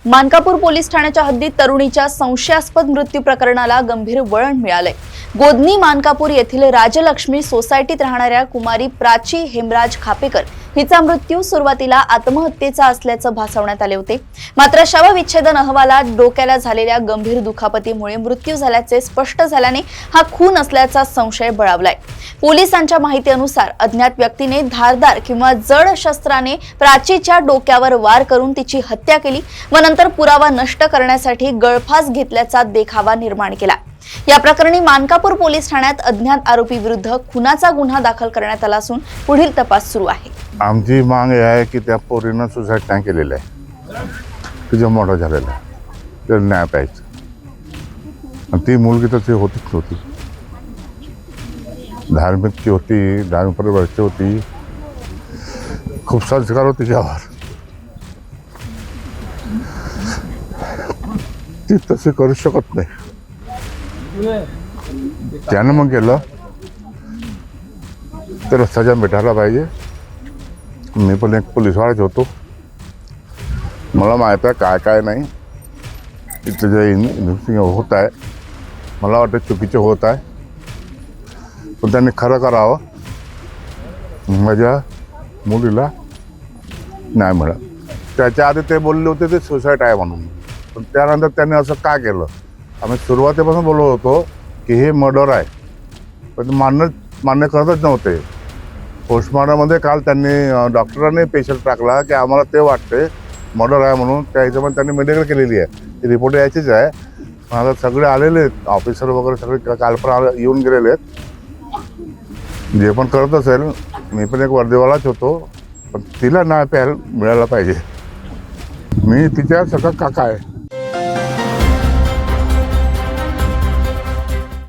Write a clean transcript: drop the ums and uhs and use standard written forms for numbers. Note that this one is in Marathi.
मानकापूर पोलीस ठाण्याच्या हद्दीत तरुणीच्या संशयास्पद मृत्यू प्रकरणाला गंभीर वळण मिळालंय। गोदनी मानकापूर येथील राजलक्ष्मी सोसायटीत राहणाऱ्या कुमारी प्राची हेमराज खापेकर हिचा मृत्यू सुरुवातीला आत्महत्येचा असल्याचं भासवण्यात आले होते। मात्र शवविच्छेदन अहवालात डोक्याला झालेल्या गंभीर दुखापतीमुळे मृत्यू झाल्याचे स्पष्ट झाल्याने हा खून असल्याचा संशय बळावलाय। पोलिसांच्या माहितीनुसार अज्ञात व्यक्तीने धारदार किंवा जड शस्त्राने प्राचीच्या डोक्यावर वार करून तिची हत्या केली व नंतर पुरावा नष्ट करण्यासाठी गळफास घेतल्याचा देखावा निर्माण केला। या प्रकरणी मानकापूर पोलीस ठाण्यात अज्ञात आरोपी विरुद्ध खुनाचा गुन्हा दाखल करण्यात आला असून पुढील तपास सुरू आहे। आमची मांग आहे की त्या पोरीनं सुसाईड नाही केलेलं आहे, तिचं मोठं झालेलं आहे, तर न्याय पाहिजे। आणि ती मुलगी तर ती होतीच होती, धार्मिकची होती, धार्मिक परिवाराची होती, खूप संस्कार होते तिच्यावर। ती तसे करू शकत नाही, त्यानं मग केलं तर सजा भेटायला पाहिजे। मी पण एक पोलीसवालाच होतो, मला माहीत आहे काय काय नाही इथं जे इन्व्हेस्टिगेशन होत आहे, मला वाटतं चुकीचं होत आहे, पण त्यांनी खरं करावं, माझ्या मुलीला न्याय मिळाला। त्याच्या आधी ते बोलले होते ते सुसाईड आहे म्हणून, पण त्यानंतर त्यांनी असं का केलं? आम्ही सुरुवातीपासून बोलत होतो की हे मर्डर आहे, पण मान्य करतच नव्हते। पोस्टमॉर्टममध्ये काल त्यांनी डॉक्टरांनी पेशंट टाकला की आम्हाला ते वाटते मर्डर आहे म्हणून, त्या हिशोबाने त्यांनी मेडिकल केलेली आहे, ती रिपोर्ट यायचीच आहे। पण आता सगळे आलेले आहेत, ऑफिसर वगैरे सगळे काल पण येऊन गेलेले आहेत। जे पण करत असेल, मी पण एक वर्दीवालाच होतो, पण तिला न्याय मिळायला पाहिजे। मी तिच्या सगळं काका आहे।